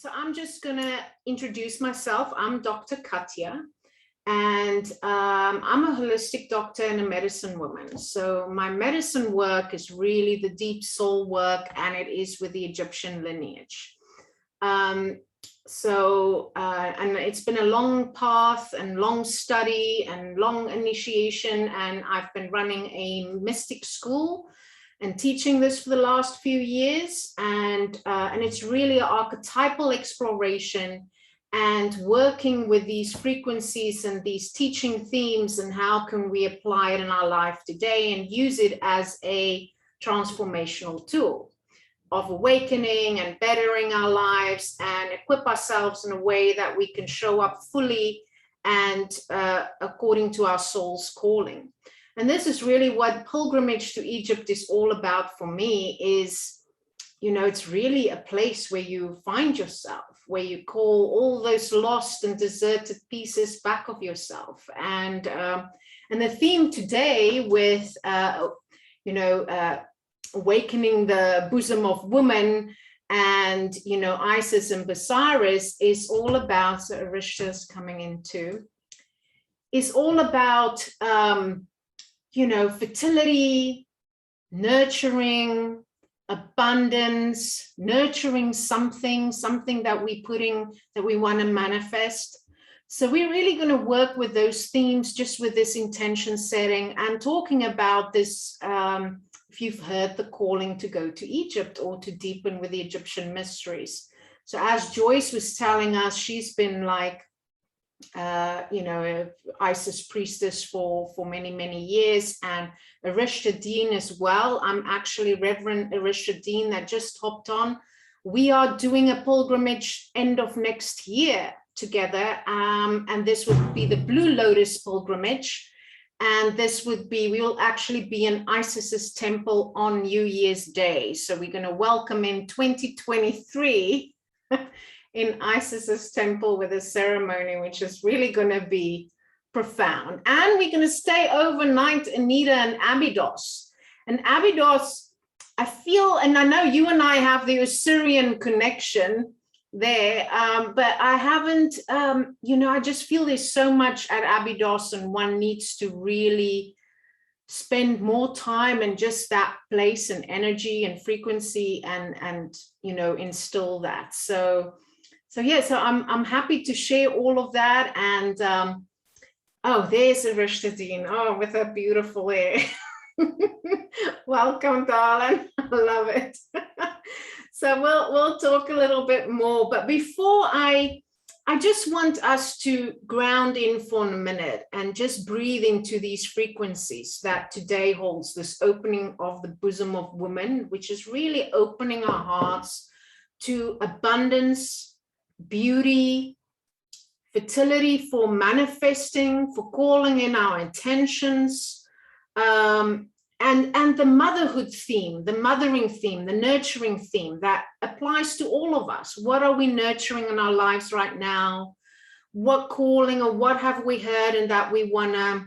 So I'm just going to introduce myself. I'm Dr. Katya, and I'm a holistic doctor and a medicine woman. So my medicine work is really the deep soul work, and it is with the Egyptian lineage. And it's been a long path and long study and long initiation, and I've been running a mystic school and teaching this for the last few years, and it's really an archetypal exploration and working with these frequencies and these teaching themes, and how can we apply it in our life today and use it as a transformational tool of awakening and bettering our lives and equip ourselves in a way that we can show up fully and according to our soul's calling. And this is really what pilgrimage to Egypt is all about for me. Is, you know, it's really a place where you find yourself, where you call all those lost and deserted pieces back of yourself. And the theme today with, awakening the bosom of woman and, you know, Isis and Busiris is all about, so Arishta's coming in too, is all about, fertility, nurturing, abundance, nurturing something that we want to manifest. So we're really going to work with those themes, just with this intention setting and talking about this. If you've heard the calling to go to Egypt or to deepen with the Egyptian mysteries. So as Joyce was telling us, she's been like, Isis priestess for many, many years, and Arishta Dean as well. I'm actually Reverend Arishta Dean that just hopped on. We are doing a pilgrimage end of next year together, and this would be the Blue Lotus pilgrimage. And this would be, we will actually be in Isis's temple on New Year's Day. So we're going to welcome in 2023 in Isis's temple with a ceremony, which is really going to be profound. And we're going to stay overnight, Anita and Abydos. And Abydos, I feel, and I know you and I have the Osirian connection there, but I haven't, I just feel there's so much at Abydos, and one needs to really spend more time in just that place and energy and frequency and instill that. So I'm happy to share all of that. And there's Arishta Dean, with her beautiful hair. Welcome, darling. I love it. So we'll talk a little bit more, but before I just want us to ground in for a minute and just breathe into these frequencies that today holds, this opening of the bosom of woman, which is really opening our hearts to abundance, beauty, fertility, for manifesting, for calling in our intentions, and the motherhood theme, the mothering theme, the nurturing theme that applies to all of us. What are we nurturing in our lives right now? What calling or what have we heard and that we want to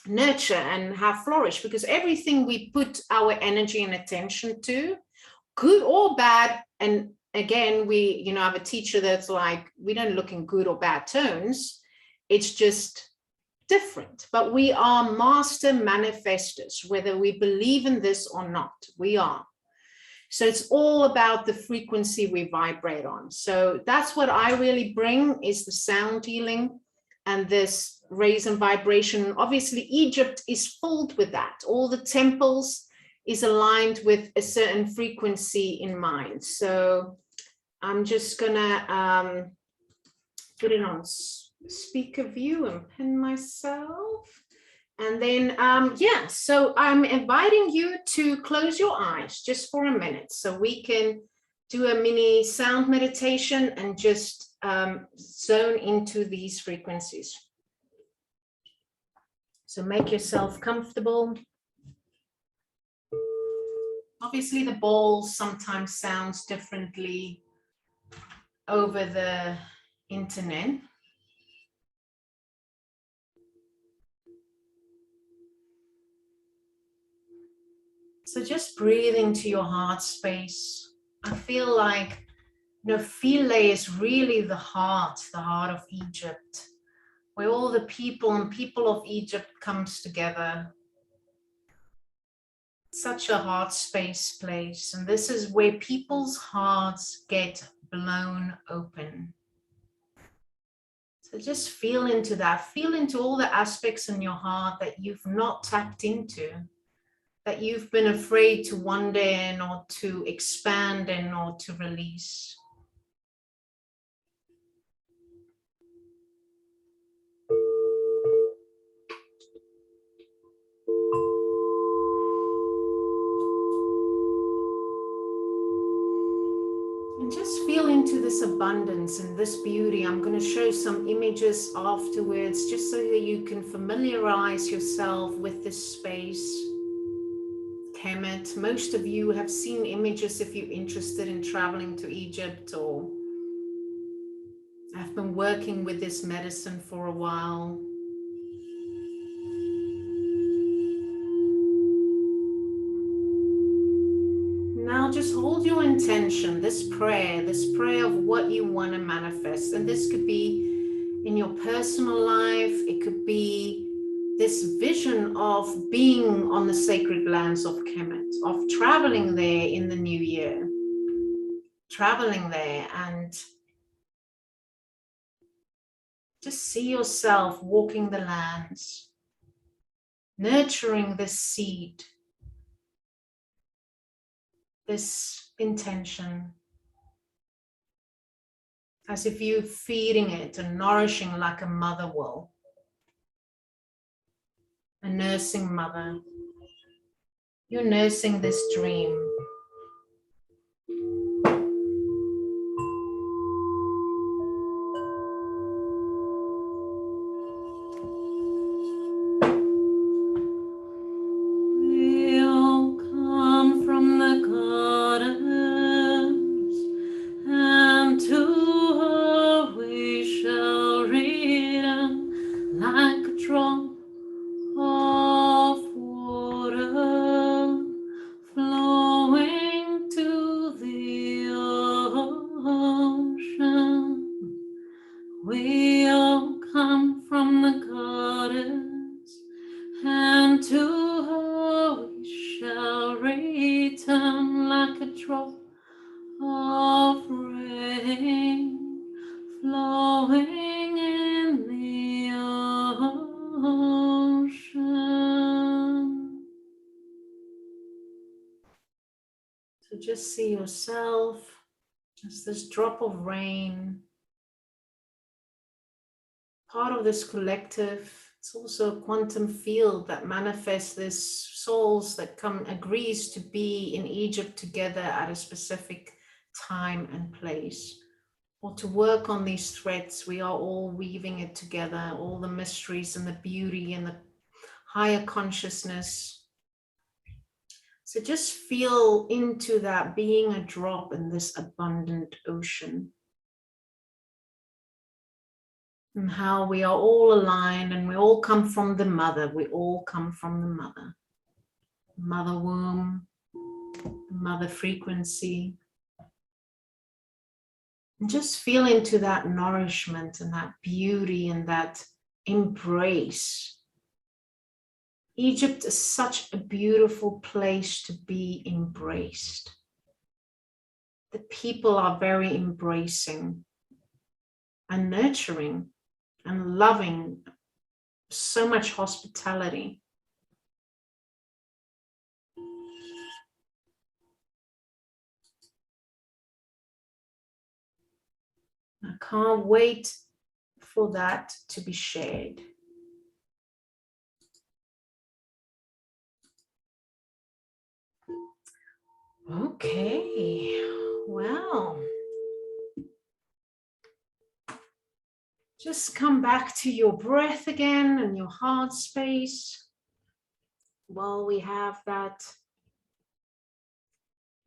nurture and have flourish? Because everything we put our energy and attention to, good or bad, and again, we, have a teacher that's like, we don't look in good or bad tones. It's just different, but we are master manifestors, whether we believe in this or not, we are. So it's all about the frequency we vibrate on. So that's what I really bring, is the sound healing and this raise and vibration. Obviously, Egypt is filled with that. All the temples is aligned with a certain frequency in mind. So I'm just gonna put it on speaker view and pin myself. And then, so I'm inviting you to close your eyes just for a minute so we can do a mini sound meditation and just zone into these frequencies. So make yourself comfortable. Obviously, the ball sometimes sounds differently over the internet. So just breathe into your heart space. I feel like Philae is really the heart of Egypt, where all the people of Egypt comes together. Such a heart space place, and this is where people's hearts get blown open. So just feel into that, feel into all the aspects in your heart that you've not tapped into, that you've been afraid to wander in or to expand in or to release. And just feel into this abundance and this beauty. I'm going to show some images afterwards, just so that you can familiarize yourself with this space. Kemet, most of you have seen images if you're interested in traveling to Egypt, or I've been working with this medicine for a while. Now just hold your intention, this prayer of what you want to manifest. And this could be in your personal life. It could be this vision of being on the sacred lands of Kemet, of traveling there in the new year, traveling there and just see yourself walking the lands, nurturing this seed, this intention, as if you're feeding it and nourishing like a mother will, a nursing mother. You're nursing this dream. So just see yourself as this drop of rain, part of this collective. It's also a quantum field that manifests this souls that agrees to be in Egypt together at a specific time and place, or to work on these threads. We are all weaving it together, all the mysteries and the beauty and the higher consciousness. So just feel into that, being a drop in this abundant ocean. And how we are all aligned and we all come from the mother. We all come from the mother. Mother womb, mother frequency. And just feel into that nourishment and that beauty and that embrace. Egypt is such a beautiful place to be embraced. The people are very embracing and nurturing and loving, so much hospitality. I can't wait for that to be shared. Okay, well, just come back to your breath again and your heart space. While we have that,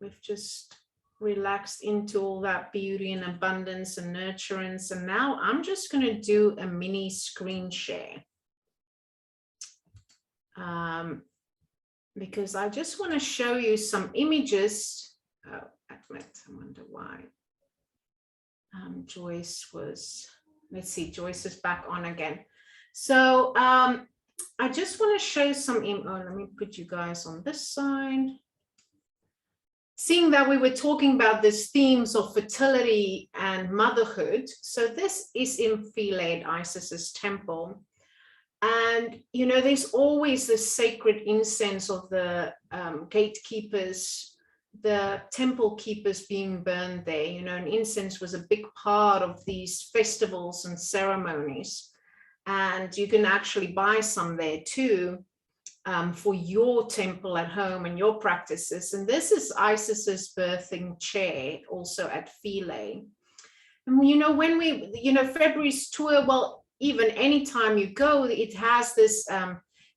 we've just relaxed into all that beauty and abundance and nurturance. And now I'm just going to do a mini screen share. Because I just want to show you some images. Oh, I wonder why. Joyce was, let's see, Joyce is back on again. So I just want to show some, let me put you guys on this side. Seeing that we were talking about these themes of fertility and motherhood, so this is in Philae, Isis's temple. And, you know, there's always the sacred incense of the gatekeepers, the temple keepers being burned there. You know, and incense was a big part of these festivals and ceremonies. And you can actually buy some there too, for your temple at home and your practices. And this is Isis's birthing chair, also at Philae. And, you know, when we, you know, February's tour, well, even anytime you go, it has this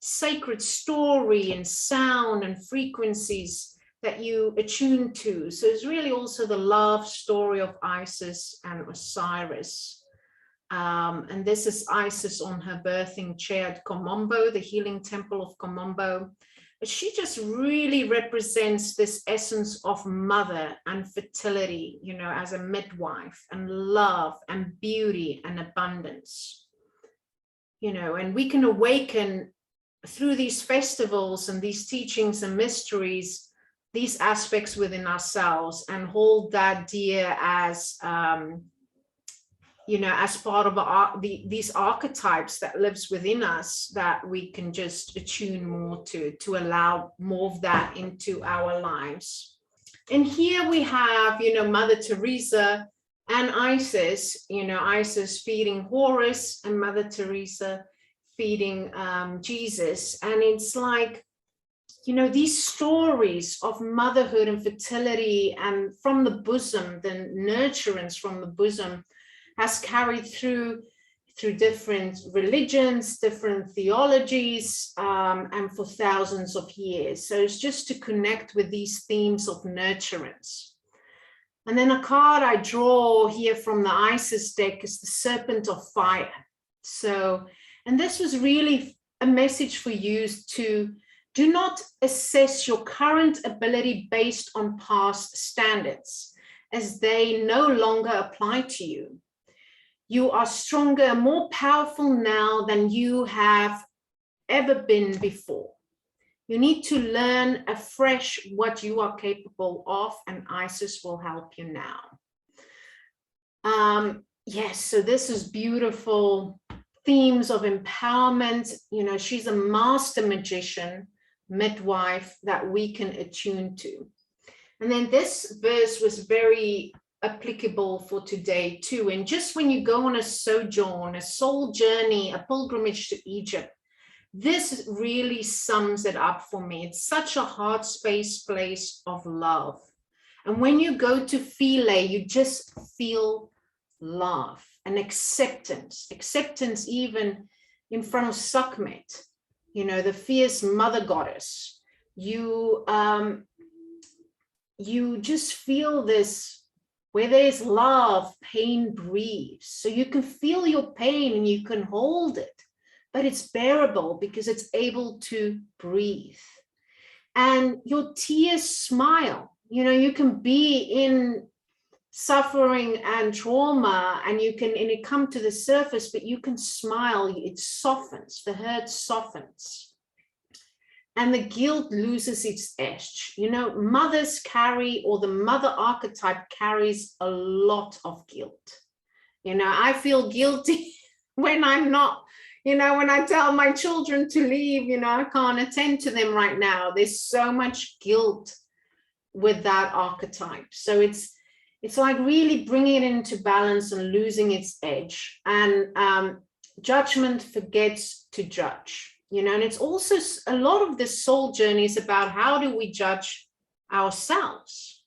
sacred story and sound and frequencies that you attune to. So it's really also the love story of Isis and Osiris. And this is Isis on her birthing chair at Komombo, the healing temple of Komombo. But she just really represents this essence of mother and fertility, you know, as a midwife, and love and beauty and abundance. You know, and we can awaken through these festivals and these teachings and mysteries, these aspects within ourselves, and hold that dear as, you know, as part of these archetypes that lives within us, that we can just attune more to allow more of that into our lives. And here we have, you know, Mother Teresa and Isis, you know, Isis feeding Horus and Mother Teresa feeding Jesus. And it's like, you know, these stories of motherhood and fertility and from the bosom, the nurturance from the bosom, has carried through different religions, different theologies, and for thousands of years. So it's just to connect with these themes of nurturance. And then a card I draw here from the Isis deck is the Serpent of Fire. So, and this was really a message for you to do not assess your current ability based on past standards, as they no longer apply to you. You are stronger and more powerful now than you have ever been before. You need to learn afresh what you are capable of, and Isis will help you now. Yes, so this is beautiful themes of empowerment. You know, she's a master magician, midwife that we can attune to. And then this verse was very applicable for today too. And just when you go on a sojourn, a soul journey, a pilgrimage to Egypt, this really sums it up for me. It's such a heart space place of love. And when you go to Philae, you just feel love and acceptance even in front of Sacrament, you know, the fierce mother goddess. You just feel this, where there's love, pain breathes. So you can feel your pain and you can hold it, but it's bearable because it's able to breathe. And your tears smile. You know, you can be in suffering and trauma and it come to the surface, but you can smile. It softens, the hurt softens. And the guilt loses its edge. You know, mothers carry, or the mother archetype carries a lot of guilt. You know, I feel guilty when I'm not, you know, when I tell my children to leave, you know, I can't attend to them right now. There's so much guilt with that archetype. So it's like really bringing it into balance and losing its edge. And judgment forgets to judge. You know, and it's also a lot of this soul journey is about how do we judge ourselves,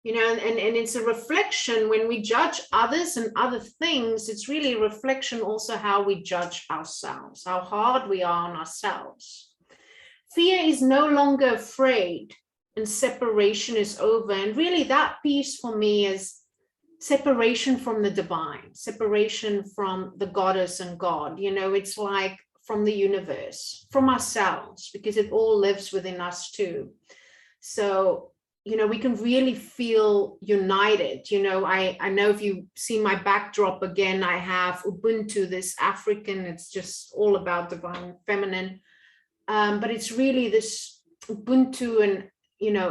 you know, and it's a reflection when we judge others and other things. It's really a reflection also how we judge ourselves, how hard we are on ourselves. Fear is no longer afraid and separation is over. And really that piece for me is separation from the divine, separation from the goddess and God. You know, it's like from the universe, from ourselves, because it all lives within us too. So we can really feel united. I know if you see my backdrop again, I have Ubuntu, this African, it's just all about divine feminine. But it's really this Ubuntu and,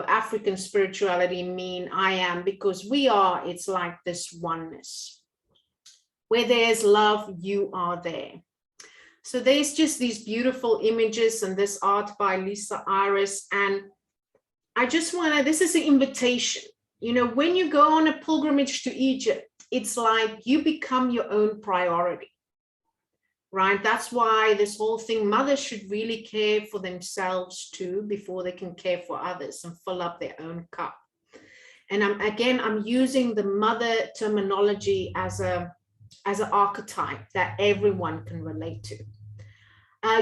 African spirituality mean I am, because it's like this oneness. Where there's love, you are there. So there's just these beautiful images and this art by Lisa Iris. And I just this is an invitation. When you go on a pilgrimage to Egypt, it's like you become your own priority, right? That's why this whole thing, mothers should really care for themselves too, before they can care for others and fill up their own cup. And I'm using the mother terminology as an archetype that everyone can relate to.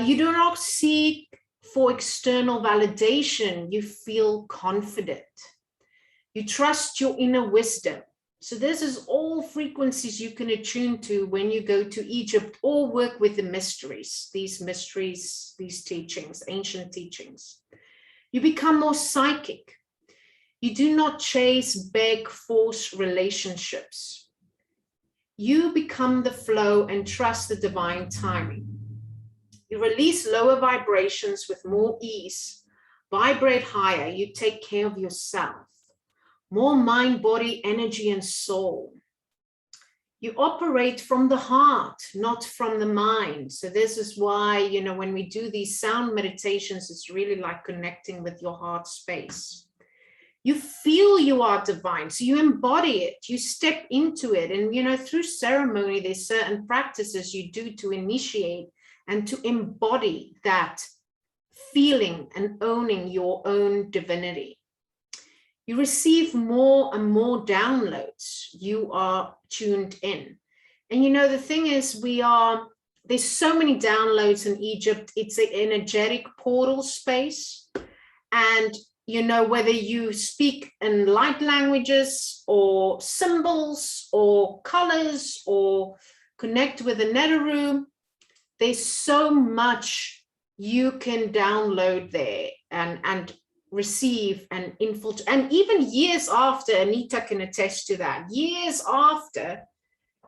You do not seek for external validation. You feel confident. You trust your inner wisdom. So this is all frequencies you can attune to when you go to Egypt or work with the mysteries, these teachings, ancient teachings. You become more psychic. You do not chase, beg, force relationships. You become the flow and trust the divine timing. You release lower vibrations with more ease, vibrate higher, you take care of yourself. More mind, body, energy, and soul. You operate from the heart, not from the mind. So this is why, when we do these sound meditations, it's really like connecting with your heart space. You feel you are divine, so you embody it, you step into it. And, through ceremony, there's certain practices you do to initiate and to embody that feeling and owning your own divinity. You receive more and more downloads. You are tuned in. And the thing is, there's so many downloads in Egypt. It's an energetic portal space. And, whether you speak in light languages or symbols or colors or connect with the Neteru, there's so much you can download there and receive and infiltrate. And even years after, Anita can attest to that, years after,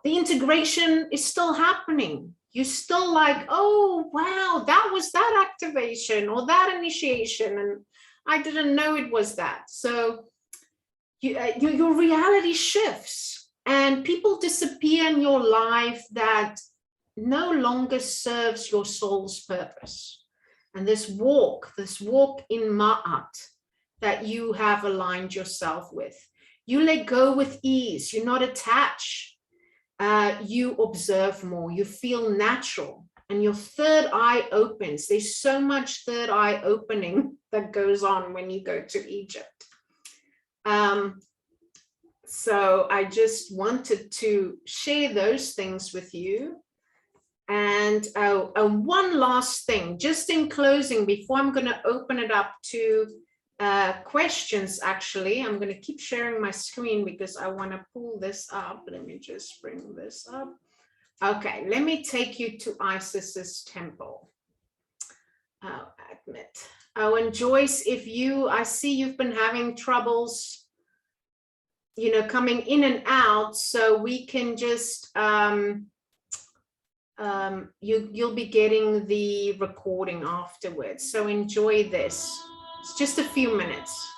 the integration is still happening. You're still like, oh, wow, that was that activation or that initiation. And I didn't know it was that. So your reality shifts and people disappear in your life that no longer serves your soul's purpose. And this walk in Ma'at that you have aligned yourself with, you let go with ease. You're not attached. You observe more. You feel natural. And your third eye opens. There's so much third eye opening that goes on when you go to Egypt. So I just wanted to share those things with you. And one last thing, just in closing, before I'm going to open it up to questions, actually, I'm going to keep sharing my screen because I want to pull this up. Let me just bring this up. Okay, let me take you to Isis's temple. Admit. Oh, and Joyce, I see you've been having troubles, coming in and out, so we can just... you'll be getting the recording afterwards. So enjoy this. It's just a few minutes.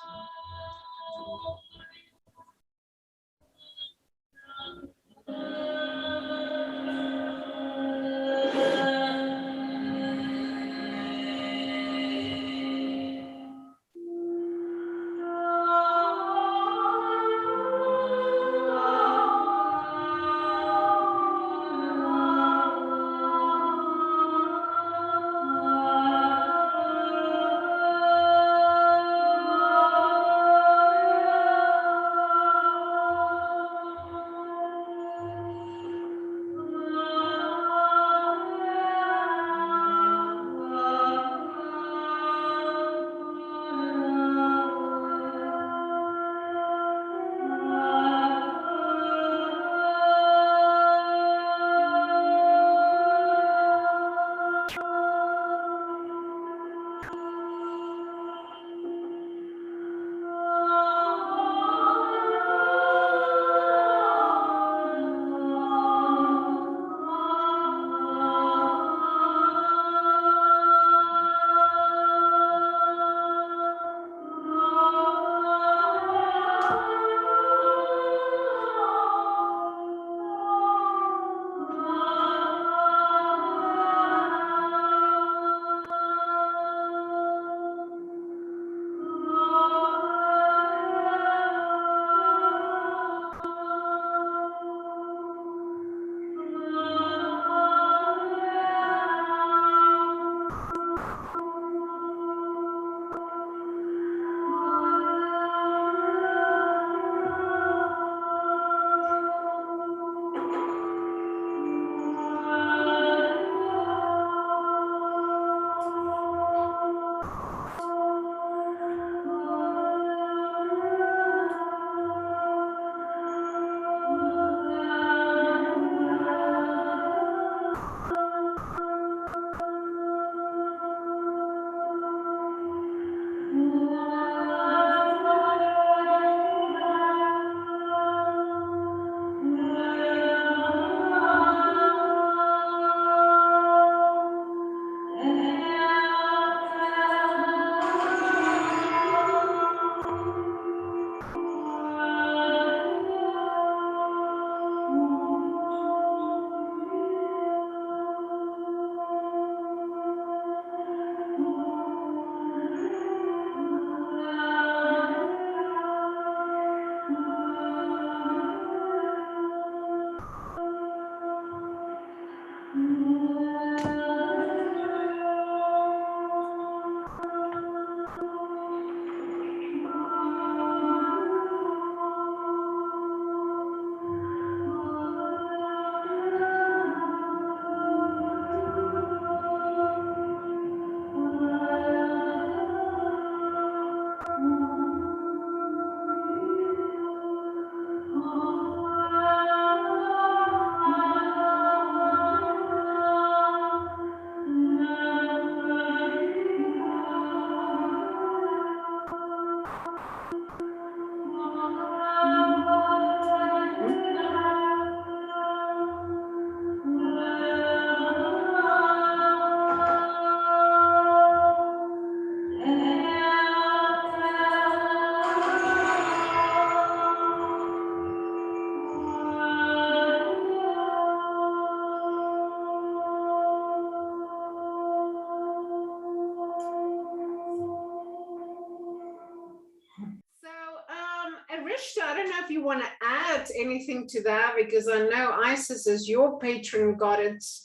want to add anything to that, because I know Isis is your patron goddess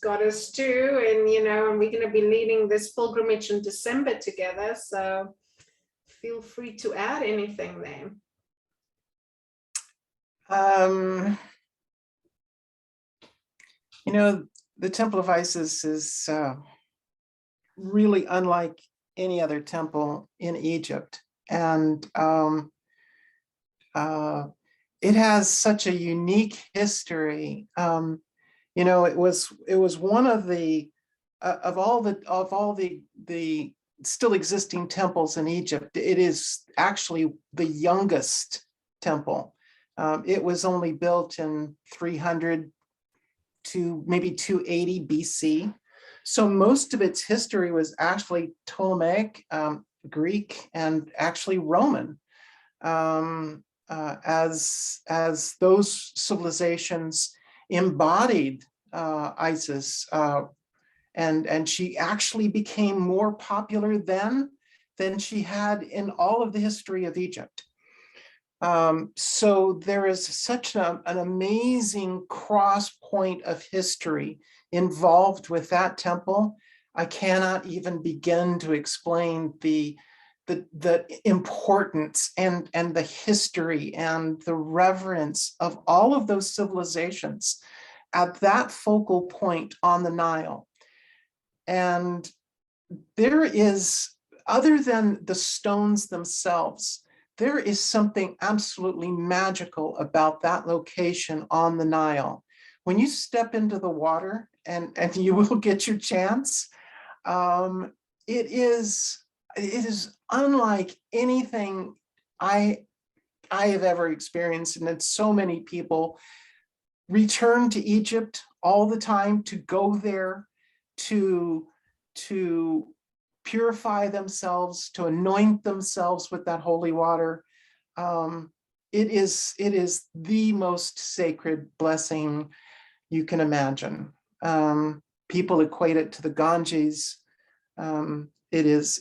too, and and we're going to be leading this pilgrimage in December together. So feel free to add anything there. The Temple of Isis is really unlike any other temple in Egypt. And it has such a unique history. It was one of the of all the still existing temples in Egypt. It is actually the youngest temple. It was only built in 300 to maybe 280 BC. So most of its history was actually Ptolemaic, Greek, and actually Roman. As those civilizations embodied Isis, and she actually became more popular then than she had in all of the history of Egypt. So there is such an amazing cross point of history involved with that temple. I cannot even begin to explain the importance and the history and the reverence of all of those civilizations at that focal point on the Nile. And there is, other than the stones themselves, there is something absolutely magical about that location on the Nile. When you step into the water, and you will get your chance, it is unlike anything I have ever experienced. And that so many people return to Egypt all the time to go there to purify themselves, to anoint themselves with that holy water. It is the most sacred blessing you can imagine. People equate it to the Ganges. It is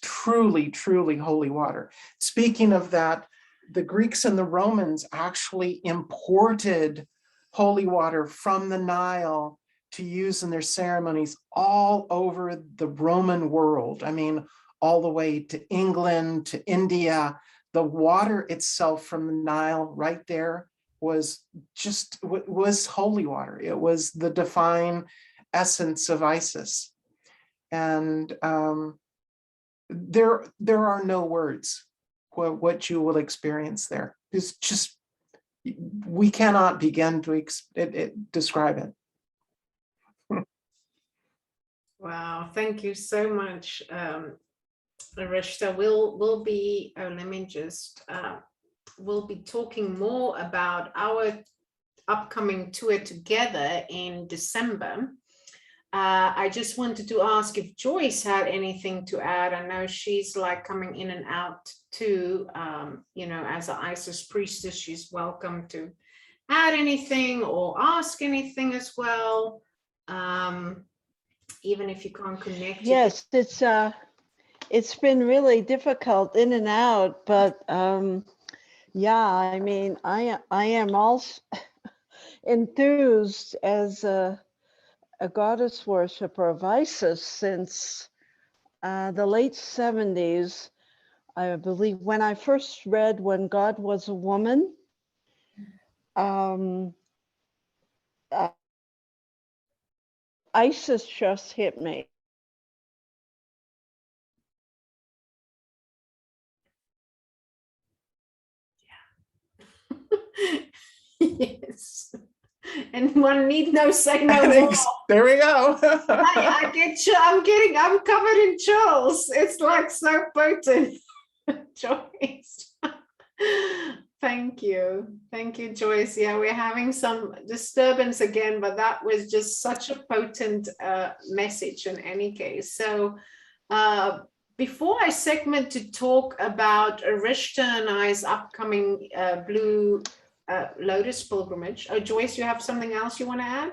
truly, truly holy water. Speaking of that, the Greeks and the Romans actually imported holy water from the Nile to use in their ceremonies all over the Roman world. I mean, all the way to England, to India. The water itself from the Nile right there was holy water. It was the divine essence of Isis. And there are no words for what you will experience there. It's just, we cannot begin to describe it. Wow, thank you so much, Arishta. We'll be, let me just, we'll be talking more about our upcoming tour together in December. I just wanted to ask if Joyce had anything to add. I know she's like coming in and out too, as an Isis priestess. She's welcome to add anything or ask anything as well. Even if you can't connect. Yes, it's been really difficult in and out, but yeah, I mean, I am also enthused as a goddess worshiper of Isis since the late 70s, I believe, when I first read When God Was a Woman. Isis just hit me. Yes. And one need no say no more. There we go. I'm covered in chills. It's like so potent. Joyce. Thank you, Joyce. Yeah, we're having some disturbance again, but that was just such a potent message in any case. So before I segment to talk about Arishta and I's upcoming Blue Lotus pilgrimage. Oh, Joyce, you have something else you want to add?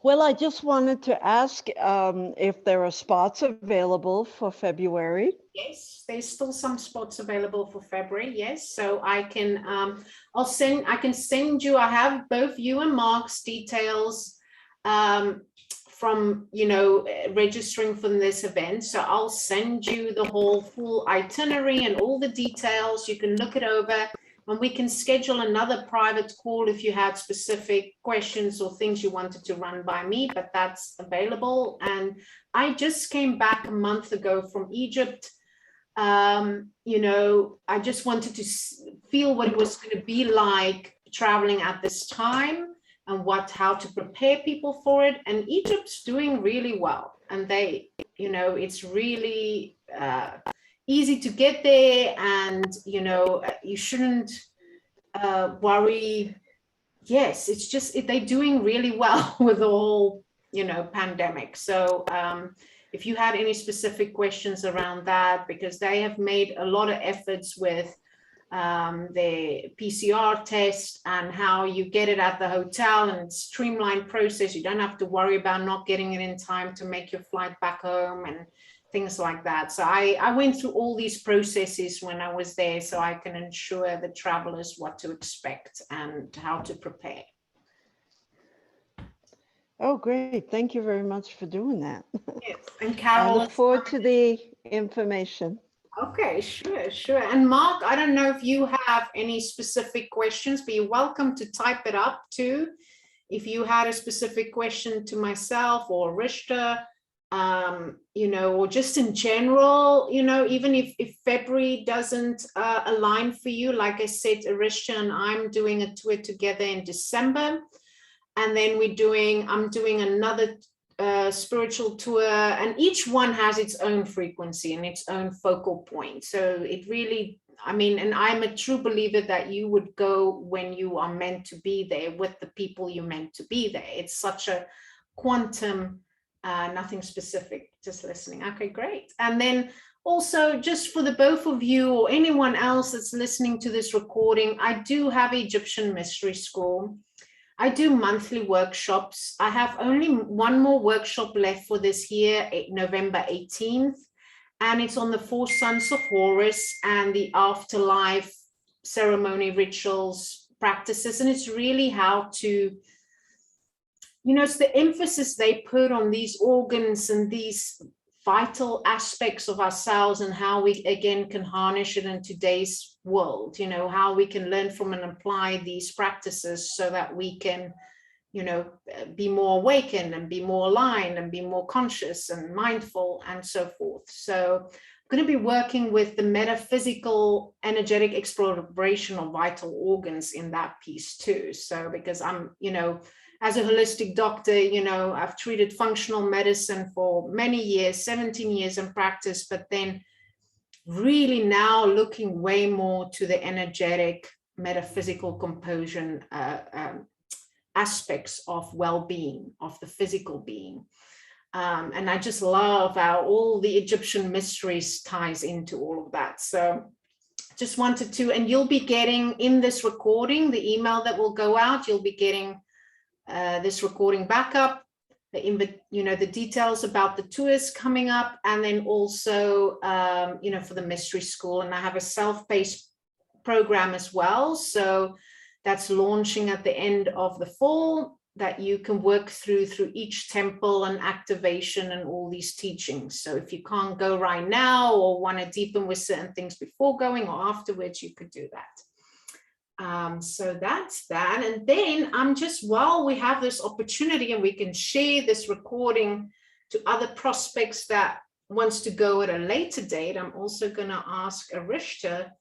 Well, I just wanted to ask if there are spots available for February. Yes, there's still some spots available for February. Yes, so I can I can send you. I have both you and Mark's details from registering for this event. So I'll send you the whole full itinerary and all the details. You can look it over, and we can schedule another private call if you had specific questions or things you wanted to run by me. But that's available. And I just came back a month ago from Egypt. I just wanted to feel what it was going to be like traveling at this time and how to prepare people for it. And Egypt's doing really well. And it's really easy to get there, and, you shouldn't worry. Yes, it's just, they're doing really well with the whole, pandemic. So, if you had any specific questions around that, because they have made a lot of efforts with the PCR test and how you get it at the hotel, and it's a streamlined process. You don't have to worry about not getting it in time to make your flight back home and things like that. So I went through all these processes when I was there, so I can ensure the travelers what to expect and how to prepare. Oh, great. Thank you very much for doing that. Yes, and Carol, I look forward to the information. Okay, sure. And Mark, I don't know if you have any specific questions, but you're welcome to type it up too. If you had a specific question to myself or Rishta, or just in general, even if February doesn't align for you, like I said, Rishta and I'm doing a tour together in December. And then I'm doing another spiritual tour, and each one has its own frequency and its own focal point. So it really, and I'm a true believer that you would go when you are meant to be there with the people you're meant to be there. It's such a quantum, nothing specific, just listening. Okay, great. And then also, just for the both of you or anyone else that's listening to this recording, I do have Egyptian Mystery School. I do monthly workshops. I have only one more workshop left for this year, November 18th, and it's on the 4 sons of Horus and the afterlife ceremony, rituals, practices, and it's really how to, it's the emphasis they put on these organs and these vital aspects of ourselves, and how we again can harness it in today's world, how we can learn from and apply these practices so that we can, be more awakened and be more aligned and be more conscious and mindful and so forth. So I'm going to be working with the metaphysical energetic exploration of vital organs in that piece too. So because I'm, as a holistic doctor, I've treated functional medicine for many years, 17 years in practice, but then really now looking way more to the energetic, metaphysical composition aspects of well-being, of the physical being. And I just love how all the Egyptian mysteries ties into all of that. So just wanted to, and you'll be getting in this recording, the email that will go out, you'll be getting this recording backup, the details about the tours coming up, and then also, for the mystery school. And I have a self-paced program as well. So that's launching at the end of the fall, that you can work through each temple and activation and all these teachings. So if you can't go right now or want to deepen with certain things before going or afterwards, you could do that. So that's that. And then while we have this opportunity and we can share this recording to other prospects that wants to go at a later date, I'm also going to ask Arishta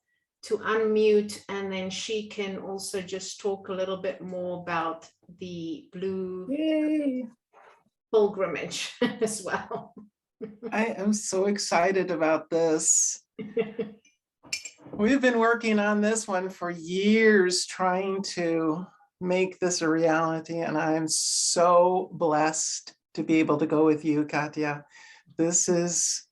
to unmute, and then she can also just talk a little bit more about the Blue pilgrimage as well. I am so excited about this. We've been working on this one for years, trying to make this a reality, and I'm so blessed to be able to go with you, Katya. This is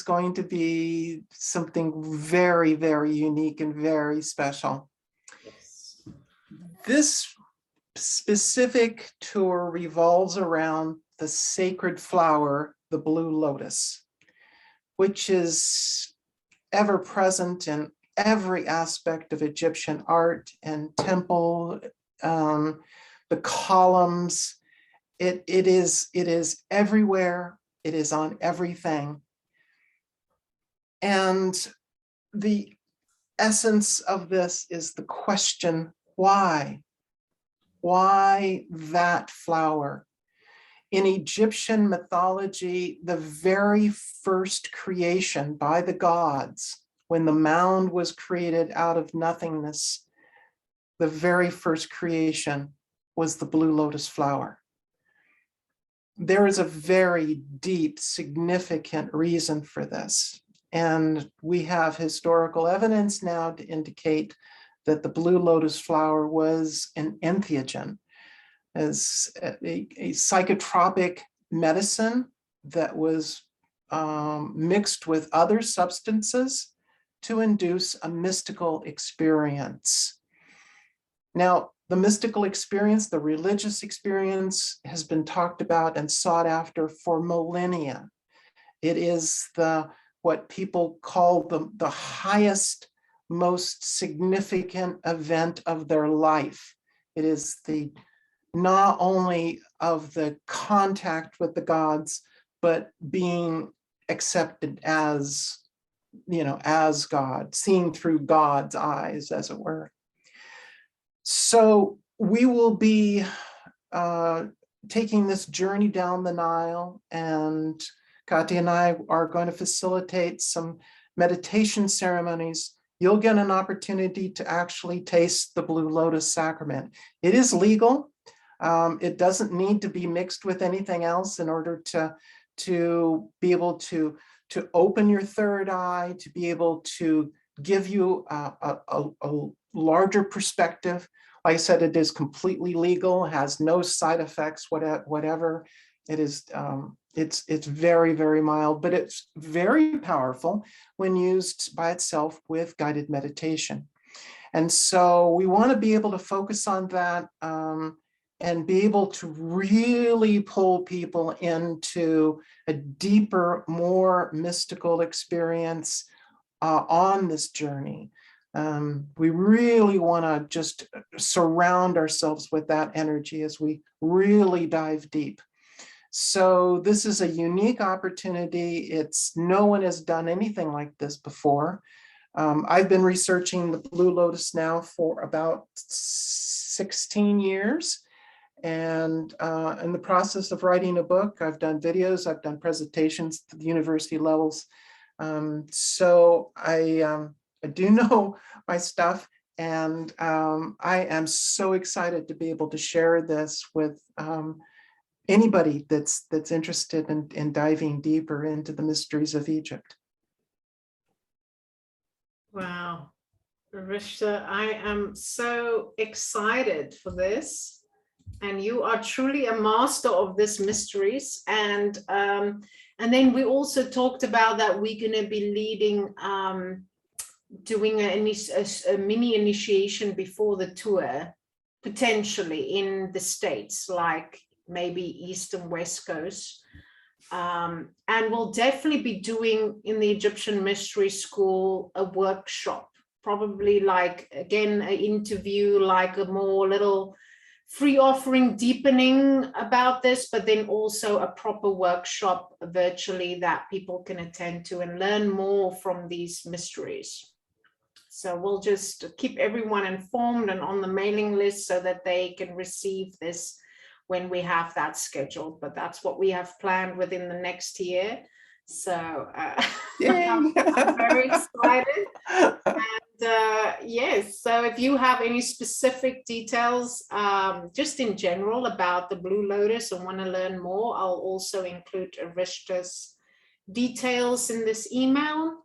going to be something very, very unique and very special. Yes. This specific tour revolves around the sacred flower, the Blue Lotus. which is ever present in every aspect of Egyptian art and temple, the columns. It is everywhere. It is on everything. And the essence of this is the question, why? Why that flower? In Egyptian mythology, the very first creation by the gods, when the mound was created out of nothingness, the very first creation was the blue lotus flower. There is a very deep, significant reason for this. And we have historical evidence now to indicate that the blue lotus flower was an entheogen, as a psychotropic medicine that was mixed with other substances to induce a mystical experience. Now, the mystical experience, the religious experience, has been talked about and sought after for millennia. It is what people call the highest, most significant event of their life. It is the not only of the contact with the gods, but being accepted as, as God, seen through God's eyes, as it were. So we will be taking this journey down the Nile, and Katya and I are going to facilitate some meditation ceremonies. You'll get an opportunity to actually taste the Blue Lotus Sacrament. It is legal. It doesn't need to be mixed with anything else in order to be able to open your third eye, to be able to give you a larger perspective. Like I said, it is completely legal, has no side effects, whatever. It is, it's very, very mild, but it's very powerful when used by itself with guided meditation. And so we want to be able to focus on that and be able to really pull people into a deeper, more mystical experience on this journey. We really want to just surround ourselves with that energy as we really dive deep. So this is a unique opportunity. No one has done anything like this before. I've been researching the Blue Lotus now for about 16 years. And in the process of writing a book, I've done videos, I've done presentations to the university levels. So I do know my stuff, and I am so excited to be able to share this with anybody that's interested in diving deeper into the mysteries of Egypt. Wow, Rishta, I am so excited for this. And you are truly a master of these mysteries. And then we also talked about that we're going to be leading, doing a mini initiation before the tour, potentially in the States, like maybe East and West Coast. And we'll definitely be doing in the Egyptian Mystery School a workshop, probably like, again, an interview, like a more little free offering deepening about this, but then also a proper workshop virtually that people can attend to and learn more from these mysteries. So we'll just keep everyone informed and on the mailing list so that they can receive this when we have that scheduled. But that's what we have planned within the next year. So I'm very excited. And yes, so if you have any specific details, just in general about the Blue Lotus and want to learn more, I'll also include Rishta's details in this email.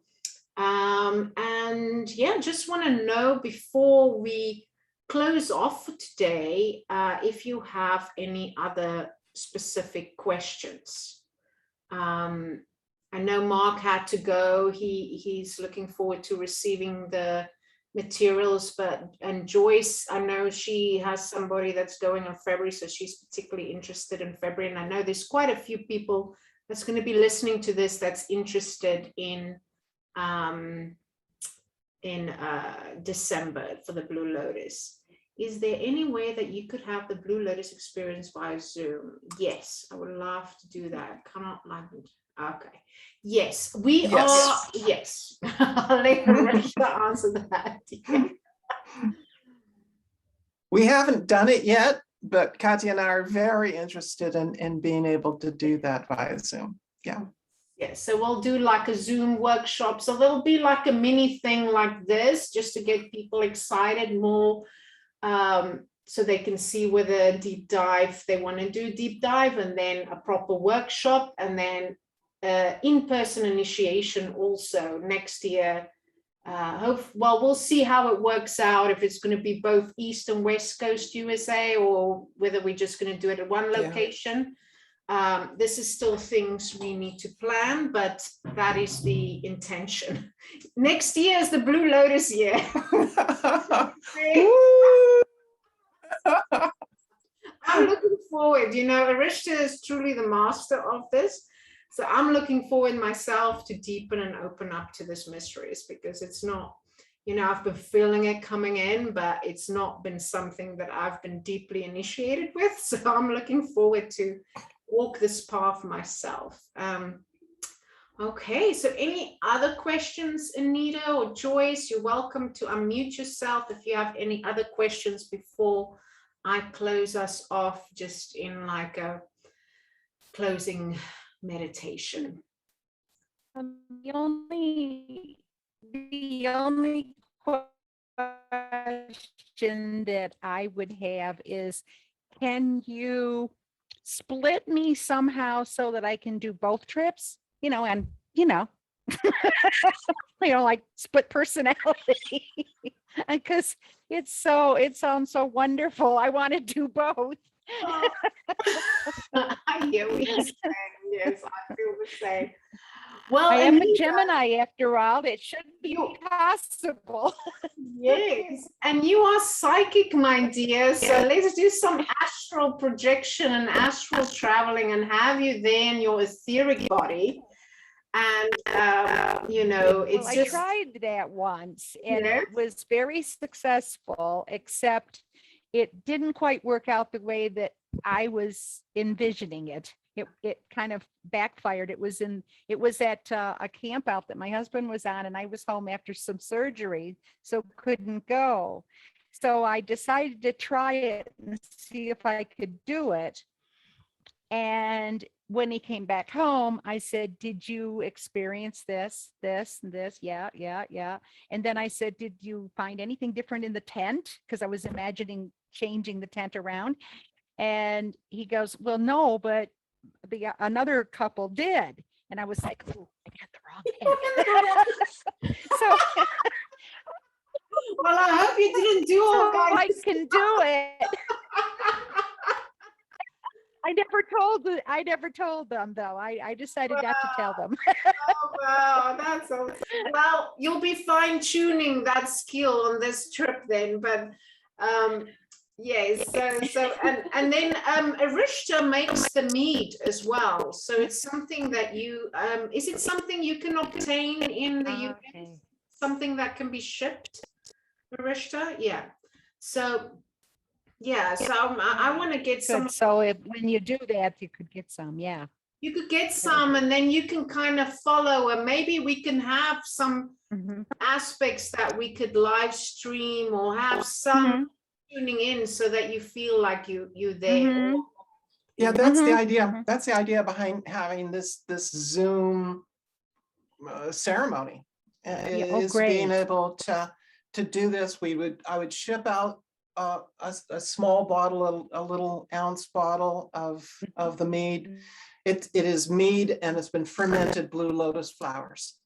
And yeah, just want to know before we close off for today, if you have any other specific questions. I know Mark had to go. He's looking forward to receiving the materials, and Joyce, I know she has somebody that's going in February, so she's particularly interested in February. And I know there's quite a few people that's going to be listening to this that's interested in December for the Blue Lotus. Is there any way that you could have the Blue Lotus experience via Zoom? Yes, I would love to do that. Cannot like it. Okay. Yes, we are. Yes. I'll let Marisha answer that. We haven't done it yet, but Katya and I are very interested in being able to do that via Zoom. Yeah. Yeah, so we'll do like a Zoom workshop. So there'll be like a mini thing like this, just to get people excited more, so they can see whether deep dive, they want to do deep dive, and then a proper workshop, and then in-person initiation also next year. Well, we'll see how it works out, if it's going to be both East and West Coast USA, or whether we're just going to do it at one location. This is still things we need to plan, but that is the intention. Next year is the Blue Lotus year. I'm looking forward. You know, Arishta is truly the master of this. So I'm looking forward myself to deepen and open up to this mysteries, because it's not, you know, I've been feeling it coming in, but it's not been something that I've been deeply initiated with. So I'm looking forward to walk this path myself. Okay, so any other questions, Anita or Joyce? You're welcome to unmute yourself if you have any other questions before I close us off, just in like a closing meditation. The only question that I would have is, can you split me somehow so that I can do both trips? You know, and you know, like split personality, because it sounds so wonderful. I want to do both. I hear what you're saying. Yes, I feel the same. Well, I am a Gemini after all. It should be possible. Yes, and you are psychic, my dear. So let's do some astral projection and astral traveling, and have you there in your etheric body. And you know, it's well, just, I tried that once, and it was very successful, except it didn't quite work out the way that I was envisioning it. It kind of backfired. It was at a camp out that my husband was on, and I was home after some surgery, so couldn't go. So I decided to try it and see if I could do it. And when he came back home, I said, "Did you experience this, this, and this?" Yeah. And then I said, "Did you find anything different in the tent?" Because I was imagining changing the tent around. And he goes, "Well, no, but another couple did." And I was like, "Oh, I got the wrong tent." So well, I hope you didn't do all kinds I can do it. I never told them though. I decided not to tell them. Oh, wow, that's awesome. Well, you'll be fine tuning that skill on this trip then, but yes, so and then Arishta makes the mead as well. So it's something that you is it something you can obtain in the UK? Okay. Something that can be shipped, Arishta? Yeah. So yeah, so I want to get some. Good. So when you do that, you could get some. Yeah. You could get some, and then you can kind of follow, and maybe we can have some aspects that we could live stream, or have some tuning in so that you feel like you're there. Yeah, that's the idea. That's the idea behind having this Zoom ceremony. Is being able to do this. I would ship out a small bottle, a little ounce bottle of the mead. It is mead, and it's been fermented Blue Lotus flowers.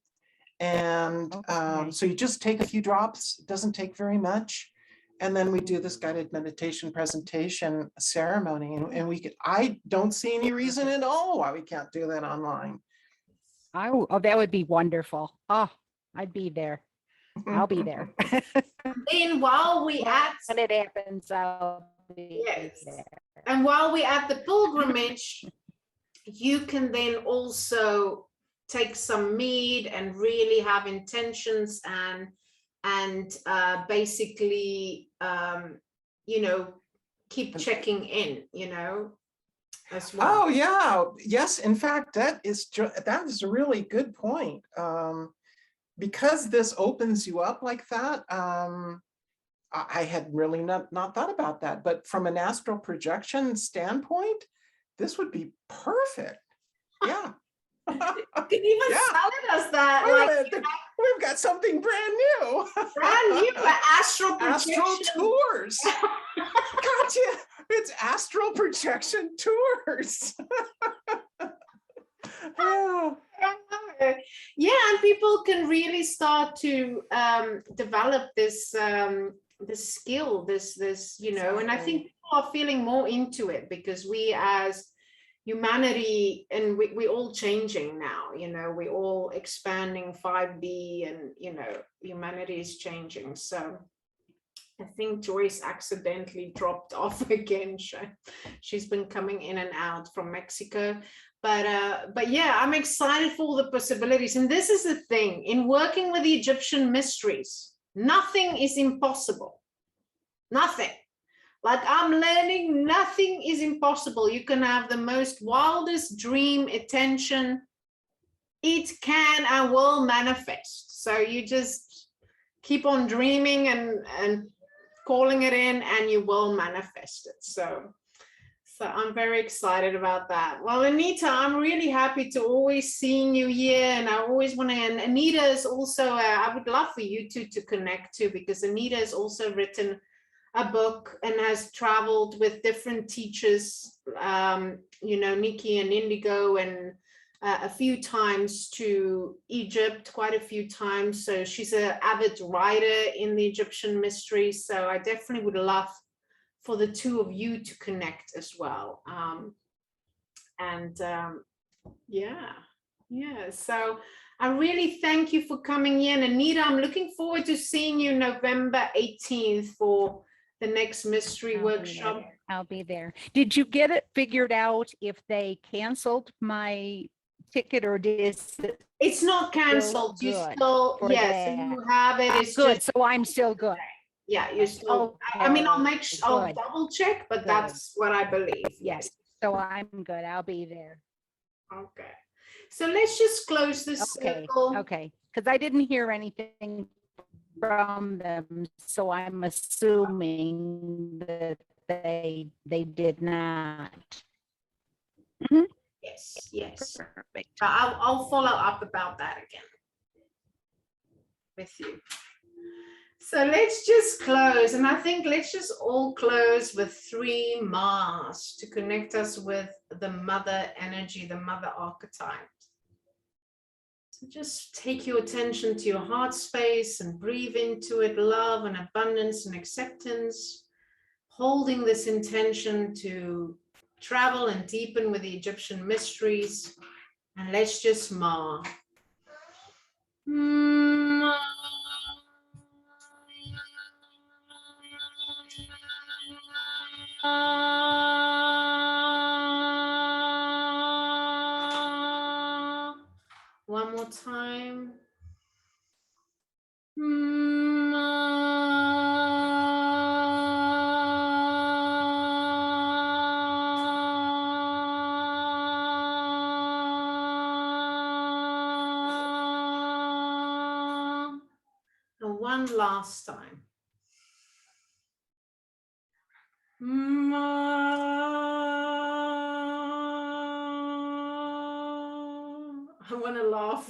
And so you just take a few drops. It doesn't take very much. And then we do this guided meditation presentation ceremony. And I don't see any reason at all why we can't do that online. Oh, that would be wonderful. Oh, I'd be there. I'll be there. Then while we when it happens, I'll be there. And while we're at the pilgrimage, you can then also take some mead and really have intentions and basically you know, keep checking in, you know, as well. Oh yeah, yes. In fact, that is a really good point. Because this opens you up like that. I had really not thought about that, but from an astral projection standpoint, this would be perfect. Yeah. You can even Yeah. sell it as that, Wait a like minute, we've got something brand new. brand new astral projection. Astral tours. Katya, it's astral projection tours. Oh. Yeah, and people can really start to develop this this skill, this you know, and I think people are feeling more into it because we as humanity, and we all changing now, you know, we all expanding 5D, and you know, humanity is changing. So I think Joyce accidentally dropped off again. She's been coming in and out from Mexico. But yeah, I'm excited for all the possibilities. And this is the thing, in working with the Egyptian mysteries, nothing is impossible. Nothing. Like I'm learning, nothing is impossible. You can have the most wildest dream, attention. It can and will manifest. So you just keep on dreaming and calling it in, and you will manifest it. So I'm very excited about that. Well, Anita, I'm really happy to always seeing you here, and I always want to, and Anita is also, I would love for you two to connect too, because Anita has also written a book and has traveled with different teachers, you know, Nikki and Indigo, and a few times to Egypt, quite a few times. So she's an avid writer in the Egyptian mysteries. So I definitely would love for the two of you to connect as well. Yeah. So I really thank you for coming in. Anita, I'm looking forward to seeing you November 18th for the next mystery workshop. I'll be there. Did you get it figured out if they canceled my ticket, or is it It's not canceled. You good still, for yes, that? you have it. It's good, just, so I'm still good. yeah, you're still, I mean, I'll make sure, I'll Good. double check, but Good. that's what I believe. Yes. So I'm good. I'll be there. Okay. So let's just close this circle. Okay. Because I didn't hear anything from them, so I'm assuming that they did not. Yes. Perfect. I'll follow up about that again with you. So let's just close, and I think let's just all close with 3 Mars to connect us with the mother energy, the mother archetype. So just take your attention to your heart space and breathe into it, love and abundance and acceptance, holding this intention to travel and deepen with the Egyptian mysteries. And let's just Ma. One more time. And one last time. I want to laugh.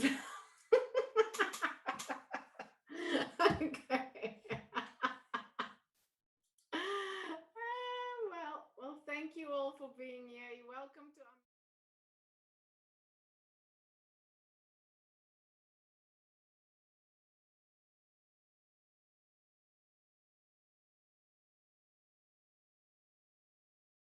Okay. Well, thank you all for being here. You're welcome to